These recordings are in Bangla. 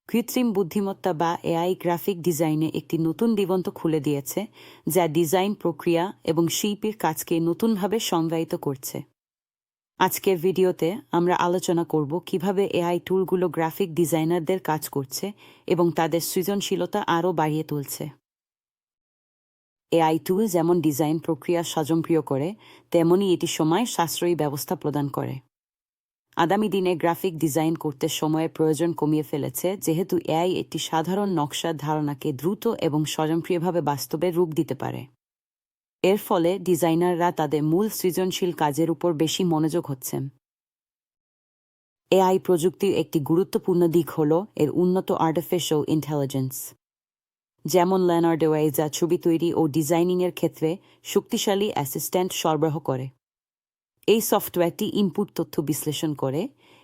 কৃত্রিম বুদ্ধিমত্তা বা এআই গ্রাফিক ডিজাইনে একটি নতুন দিগন্ত খুলে দিয়েছে, যা ডিজাইন প্রক্রিয়া এবং শিল্পীর কাজকে নতুনভাবে সংজ্ঞায়িত করছে। আজকের ভিডিওতে আমরা আলোচনা করব কিভাবে এআই টুলগুলো গ্রাফিক ডিজাইনারদের কাজ করছে এবং তাদের সৃজনশীলতা আরও বাড়িয়ে তুলছে। এআই টুল যেমন ডিজাইন প্রক্রিয়া স্বয়ংক্রিয় করে, তেমনই এটি সময় সাশ্রয়ী ব্যবস্থা প্রদান করে। আগামী দিনে গ্রাফিক ডিজাইন করতে সময়ের প্রয়োজন কমিয়ে ফেলেছে, যেহেতু এআই একটি সাধারণ নকশার ধারণাকে দ্রুত এবং স্বয়ংক্রিয়ভাবে বাস্তবে রূপ দিতে পারে। এর ফলে ডিজাইনাররা তাদের মূল সৃজনশীল কাজের উপর বেশি মনোযোগ হচ্ছেন। এআই প্রযুক্তির একটি গুরুত্বপূর্ণ দিক হল এর উন্নত আর্টিফিশিয়াল ইন্টেলিজেন্স, যেমন লিওনার্ডো এআই, যা ছবি তৈরি ও ডিজাইনিংয়ের ক্ষেত্রে শক্তিশালী অ্যাসিস্ট্যান্ট সরবরাহ করে। এই সফটওয়্যারটি ইনপুট তথ্য বিশ্লেষণ করে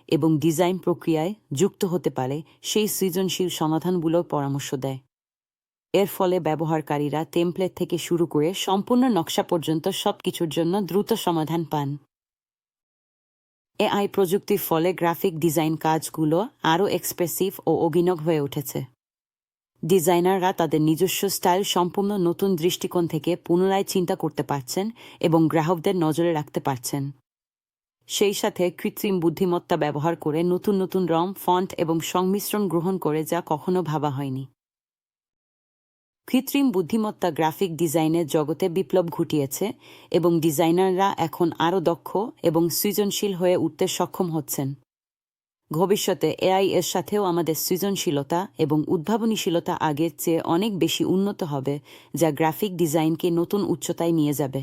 এবং ডিজাইন প্রক্রিয়ায় যুক্ত হতে পারে সেই সৃজনশীল সমাধানগুলোর পরামর্শ দেয়। এর ফলে ব্যবহারকারীরা টেমপ্লেট থেকে শুরু করে সম্পূর্ণ নকশা পর্যন্ত সবকিছুর জন্য দ্রুত সমাধান পান। এআই প্রযুক্তির ফলে গ্রাফিক ডিজাইন কাজগুলো আরও এক্সপ্রেসিভ ও অভিনব হয়ে উঠেছে। ডিজাইনাররা তাদের নিজস্ব স্টাইল সম্পূর্ণ নতুন দৃষ্টিকোণ থেকে পুনরায় চিন্তা করতে পারছেন এবং গ্রাহকদের নজরে রাখতে পারছেন। সেই সাথে কৃত্রিম বুদ্ধিমত্তা ব্যবহার করে নতুন নতুন রং, ফন্ট এবং সংমিশ্রণ গ্রহণ করে, যা কখনো ভাবা হয়নি। কৃত্রিম বুদ্ধিমত্তা গ্রাফিক ডিজাইনের জগতে বিপ্লব ঘটিয়েছে এবং ডিজাইনাররা এখন আরও দক্ষ এবং সৃজনশীল হয়ে উঠতে সক্ষম হচ্ছেন। ভবিষ্যতে এআই এর সাথেও আমাদের সৃজনশীলতা এবং উদ্ভাবনীশীলতা আগের চেয়ে অনেক বেশি উন্নত হবে, যা গ্রাফিক ডিজাইনকে নতুন উচ্চতায় নিয়ে যাবে।